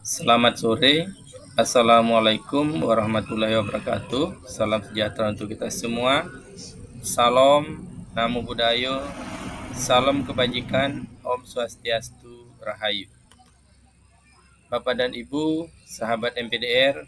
Selamat sore, Assalamualaikum warahmatullahi wabarakatuh. Salam sejahtera untuk kita semua. Salam, Namo Buddhaya, salam kebajikan, Om Swastiastu, Rahayu. Bapak dan Ibu, sahabat MPDR,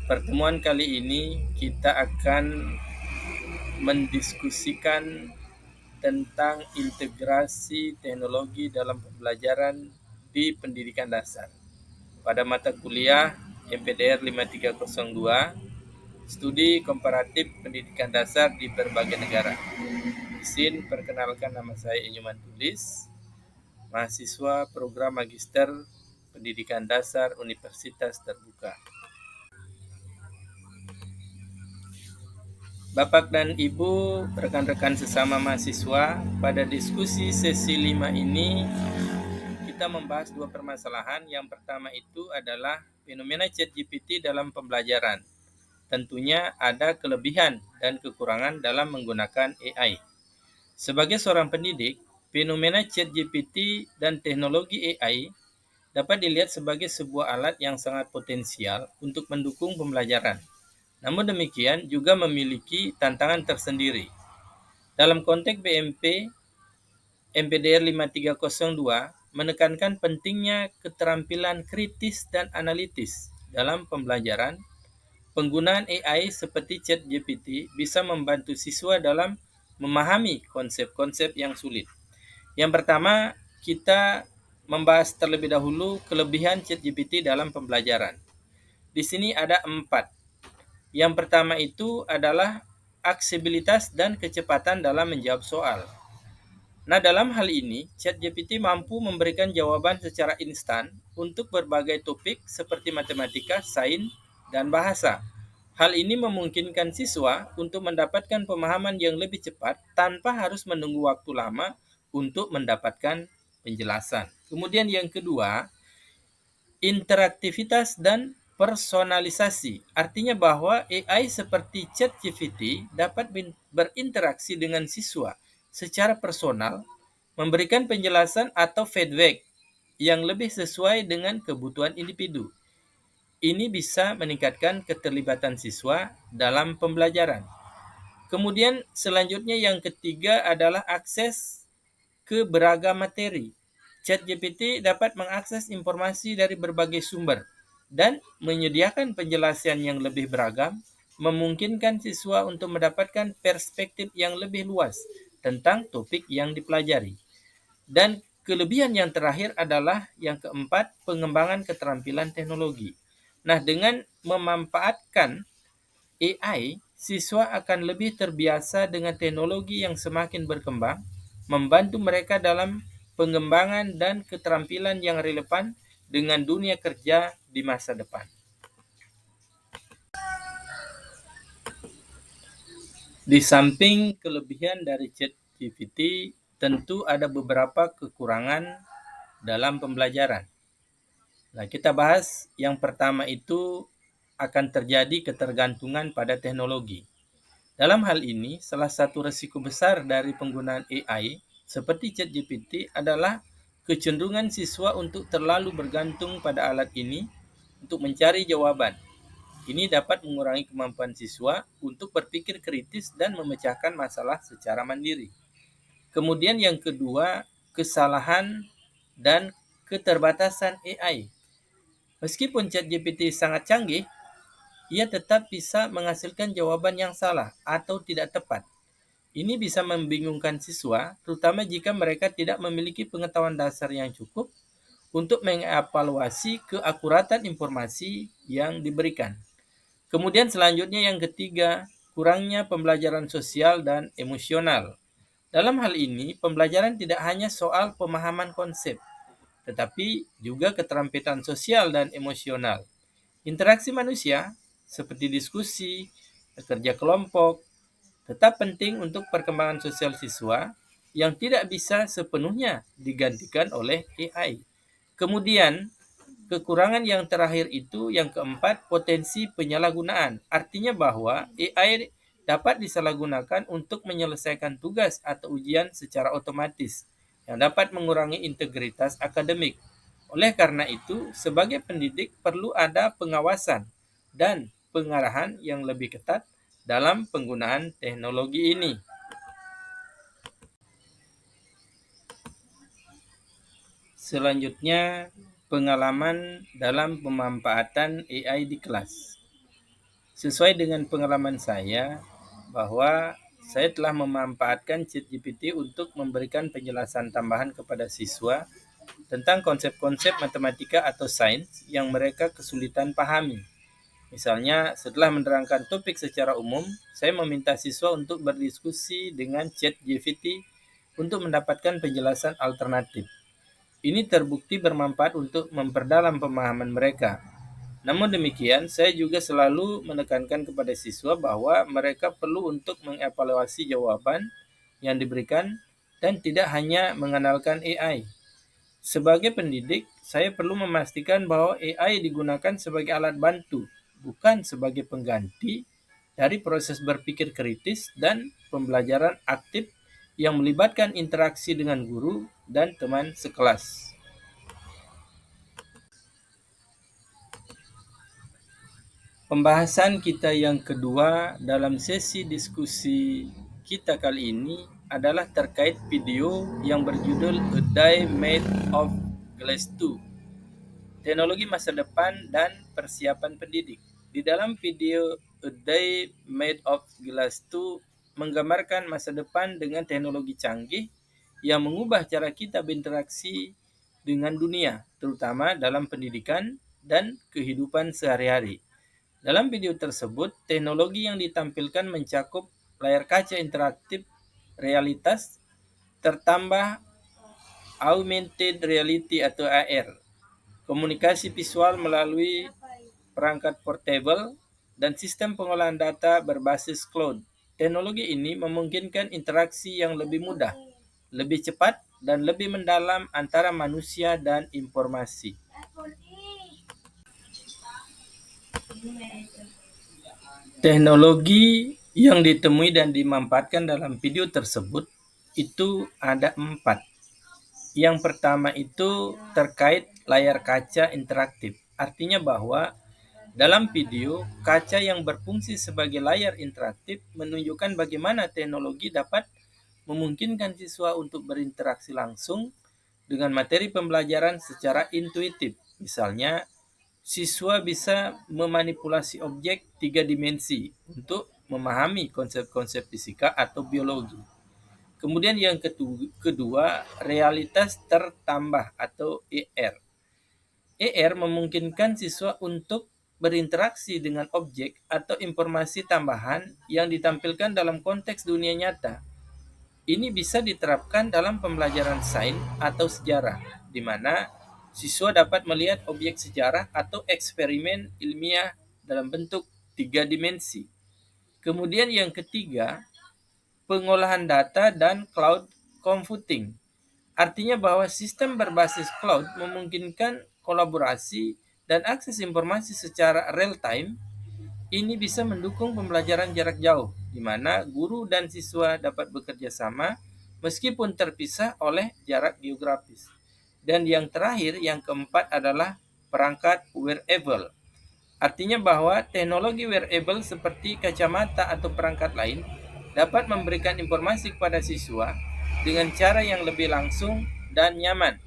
pertemuan kali ini kita akan mendiskusikan tentang integrasi teknologi dalam pembelajaran di pendidikan dasar. Pada mata kuliah MPDR 5302, Studi Komparatif Pendidikan Dasar di Berbagai Negara. Izin perkenalkan, nama saya Inyuman Tulis, mahasiswa program Magister Pendidikan Dasar Universitas Terbuka. Bapak dan Ibu, rekan-rekan sesama mahasiswa, pada diskusi sesi 5 ini kita membahas dua permasalahan. Yang pertama itu adalah fenomena ChatGPT dalam pembelajaran. Tentunya ada kelebihan dan kekurangan dalam menggunakan AI. Sebagai seorang pendidik, fenomena ChatGPT dan teknologi AI dapat dilihat sebagai sebuah alat yang sangat potensial untuk mendukung pembelajaran. Namun demikian juga memiliki tantangan tersendiri. Dalam konteks BMP, MPDR 5302 menekankan pentingnya keterampilan kritis dan analitis dalam pembelajaran. Penggunaan AI seperti ChatGPT bisa membantu siswa dalam memahami konsep-konsep yang sulit. Yang pertama, kita membahas terlebih dahulu kelebihan ChatGPT dalam pembelajaran. Di sini ada 4. Yang pertama itu adalah aksesibilitas dan kecepatan dalam menjawab soal. Nah, dalam hal ini, ChatGPT mampu memberikan jawaban secara instan untuk berbagai topik seperti matematika, sains, dan bahasa. Hal ini memungkinkan siswa untuk mendapatkan pemahaman yang lebih cepat tanpa harus menunggu waktu lama untuk mendapatkan penjelasan. Kemudian yang kedua, interaktivitas dan personalisasi. Artinya bahwa AI seperti ChatGPT dapat berinteraksi dengan siswa secara personal, memberikan penjelasan atau feedback yang lebih sesuai dengan kebutuhan individu. Ini bisa meningkatkan keterlibatan siswa dalam pembelajaran. Kemudian selanjutnya yang ketiga adalah akses ke beragam materi. ChatGPT dapat mengakses informasi dari berbagai sumber dan menyediakan penjelasan yang lebih beragam, memungkinkan siswa untuk mendapatkan perspektif yang lebih luas tentang topik yang dipelajari. Dan kelebihan yang terakhir adalah yang keempat, pengembangan keterampilan teknologi. Nah, dengan memanfaatkan AI, siswa akan lebih terbiasa dengan teknologi yang semakin berkembang, membantu mereka dalam pengembangan dan keterampilan yang relevan dengan dunia kerja di masa depan. Di samping kelebihan dari ChatGPT, tentu ada beberapa kekurangan dalam pembelajaran. Nah, kita bahas yang pertama itu akan terjadi ketergantungan pada teknologi. Dalam hal ini, salah satu risiko besar dari penggunaan AI seperti ChatGPT adalah kecenderungan siswa untuk terlalu bergantung pada alat ini untuk mencari jawaban. Ini dapat mengurangi kemampuan siswa untuk berpikir kritis dan memecahkan masalah secara mandiri. Kemudian yang kedua, kesalahan dan keterbatasan AI. Meskipun ChatGPT sangat canggih, ia tetap bisa menghasilkan jawaban yang salah atau tidak tepat. Ini bisa membingungkan siswa, terutama jika mereka tidak memiliki pengetahuan dasar yang cukup untuk mengevaluasi keakuratan informasi yang diberikan. Kemudian selanjutnya yang ketiga, kurangnya pembelajaran sosial dan emosional. Dalam hal ini, pembelajaran tidak hanya soal pemahaman konsep, tetapi juga keterampilan sosial dan emosional. Interaksi manusia, seperti diskusi, kerja kelompok, tetap penting untuk perkembangan sosial siswa yang tidak bisa sepenuhnya digantikan oleh AI. Kemudian, kekurangan yang terakhir itu yang keempat, potensi penyalahgunaan. Artinya bahwa AI dapat disalahgunakan untuk menyelesaikan tugas atau ujian secara otomatis yang dapat mengurangi integritas akademik. Oleh karena itu, sebagai pendidik perlu ada pengawasan dan pengarahan yang lebih ketat dalam penggunaan teknologi ini. Selanjutnya, pengalaman dalam pemanfaatan AI di kelas. Sesuai dengan pengalaman saya, bahwa saya telah memanfaatkan ChatGPT untuk memberikan penjelasan tambahan kepada siswa tentang konsep-konsep matematika atau sains yang mereka kesulitan pahami. Misalnya, setelah menerangkan topik secara umum, saya meminta siswa untuk berdiskusi dengan ChatGPT untuk mendapatkan penjelasan alternatif. Ini terbukti bermanfaat untuk memperdalam pemahaman mereka. Namun demikian, saya juga selalu menekankan kepada siswa bahwa mereka perlu untuk mengevaluasi jawaban yang diberikan dan tidak hanya mengandalkan AI. Sebagai pendidik, saya perlu memastikan bahwa AI digunakan sebagai alat bantu, bukan sebagai pengganti dari proses berpikir kritis dan pembelajaran aktif yang melibatkan interaksi dengan guru dan teman sekelas. Pembahasan kita yang kedua dalam sesi diskusi kita kali ini adalah terkait video yang berjudul A Day Made of Glass 2, Teknologi Masa Depan dan Persiapan Pendidik. Di dalam video A Day Made of Glass 2 menggambarkan masa depan dengan teknologi canggih yang mengubah cara kita berinteraksi dengan dunia, terutama dalam pendidikan dan kehidupan sehari-hari. Dalam video tersebut, teknologi yang ditampilkan mencakup layar kaca interaktif, realitas tertambah augmented reality atau AR, komunikasi visual melalui perangkat portable, dan sistem pengolahan data berbasis cloud. Teknologi ini memungkinkan interaksi yang lebih mudah, lebih cepat, dan lebih mendalam antara manusia dan informasi. Teknologi yang ditemui dan dimanfaatkan dalam video tersebut itu ada 4. Yang pertama itu terkait layar kaca interaktif. Artinya bahwa dalam video, kaca yang berfungsi sebagai layar interaktif menunjukkan bagaimana teknologi dapat memungkinkan siswa untuk berinteraksi langsung dengan materi pembelajaran secara intuitif. Misalnya, siswa bisa memanipulasi objek 3 dimensi untuk memahami konsep-konsep fisika atau biologi. Kemudian yang kedua, realitas tertambah atau AR. AR memungkinkan siswa untuk berinteraksi dengan objek atau informasi tambahan yang ditampilkan dalam konteks dunia nyata. Ini bisa diterapkan dalam pembelajaran sains atau sejarah, di mana siswa dapat melihat objek sejarah atau eksperimen ilmiah dalam bentuk 3 dimensi. Kemudian yang ketiga, pengolahan data dan cloud computing. Artinya bahwa sistem berbasis cloud memungkinkan kolaborasi dan akses informasi secara real time. Ini bisa mendukung pembelajaran jarak jauh, di mana guru dan siswa dapat bekerja sama meskipun terpisah oleh jarak geografis. Dan yang terakhir, yang keempat adalah perangkat wearable. Artinya bahwa teknologi wearable seperti kacamata atau perangkat lain dapat memberikan informasi kepada siswa dengan cara yang lebih langsung dan nyaman.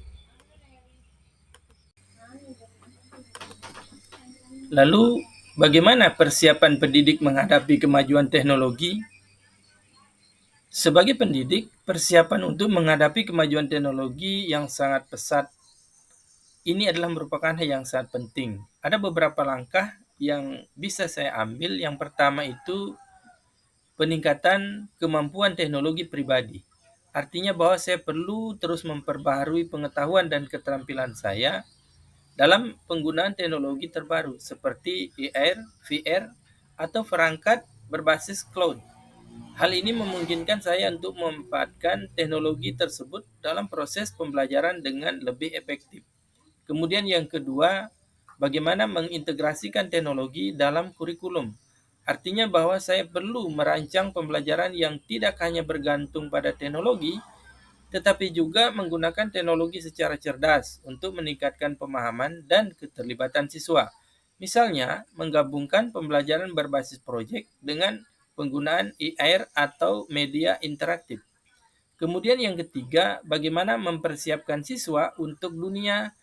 Lalu, bagaimana persiapan pendidik menghadapi kemajuan teknologi? Sebagai pendidik, persiapan untuk menghadapi kemajuan teknologi yang sangat pesat ini adalah merupakan hal yang sangat penting. Ada beberapa langkah yang bisa saya ambil. Yang pertama itu peningkatan kemampuan teknologi pribadi. Artinya bahwa saya perlu terus memperbaharui pengetahuan dan keterampilan saya dalam penggunaan teknologi terbaru seperti AR, VR, atau perangkat berbasis cloud. Hal ini memungkinkan saya untuk memanfaatkan teknologi tersebut dalam proses pembelajaran dengan lebih efektif. Kemudian yang kedua, bagaimana mengintegrasikan teknologi dalam kurikulum. Artinya bahwa saya perlu merancang pembelajaran yang tidak hanya bergantung pada teknologi, tetapi juga menggunakan teknologi secara cerdas untuk meningkatkan pemahaman dan keterlibatan siswa. Misalnya, menggabungkan pembelajaran berbasis proyek dengan penggunaan IR atau media interaktif. Kemudian yang ketiga, bagaimana mempersiapkan siswa untuk dunia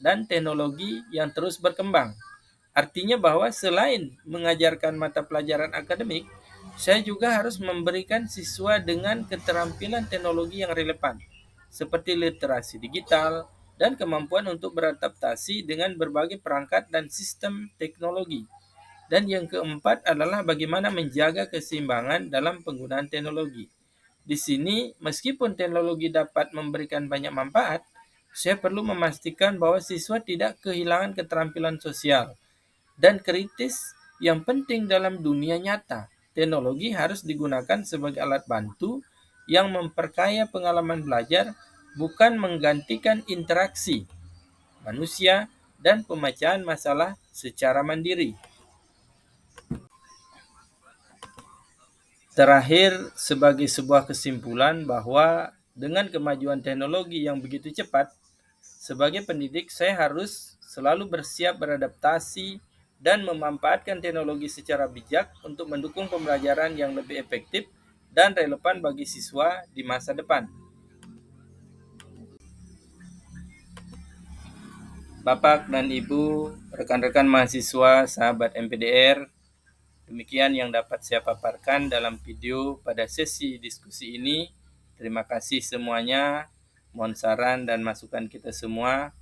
dan teknologi yang terus berkembang. Artinya bahwa selain mengajarkan mata pelajaran akademik, saya juga harus memberikan siswa dengan keterampilan teknologi yang relevan, seperti literasi digital dan kemampuan untuk beradaptasi dengan berbagai perangkat dan sistem teknologi. Dan yang keempat adalah bagaimana menjaga keseimbangan dalam penggunaan teknologi. Di sini, meskipun teknologi dapat memberikan banyak manfaat, saya perlu memastikan bahwa siswa tidak kehilangan keterampilan sosial dan kritis yang penting dalam dunia nyata. Teknologi harus digunakan sebagai alat bantu yang memperkaya pengalaman belajar, bukan menggantikan interaksi manusia dan pemecahan masalah secara mandiri. Terakhir, sebagai sebuah kesimpulan bahwa dengan kemajuan teknologi yang begitu cepat, sebagai pendidik saya harus selalu bersiap beradaptasi dan memanfaatkan teknologi secara bijak untuk mendukung pembelajaran yang lebih efektif dan relevan bagi siswa di masa depan. Bapak dan Ibu, rekan-rekan mahasiswa, sahabat MPDR, demikian yang dapat saya paparkan dalam video pada sesi diskusi ini. Terima kasih semuanya. Mohon saran dan masukan kita semua.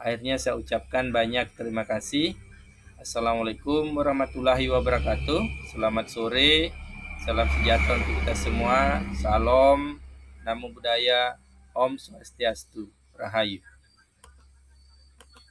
Akhirnya saya ucapkan banyak terima kasih. Assalamualaikum warahmatullahi wabarakatuh. Selamat sore. Salam sejahtera untuk kita semua. Salam, namo buddhaya, Om Swastiastu, Rahayu.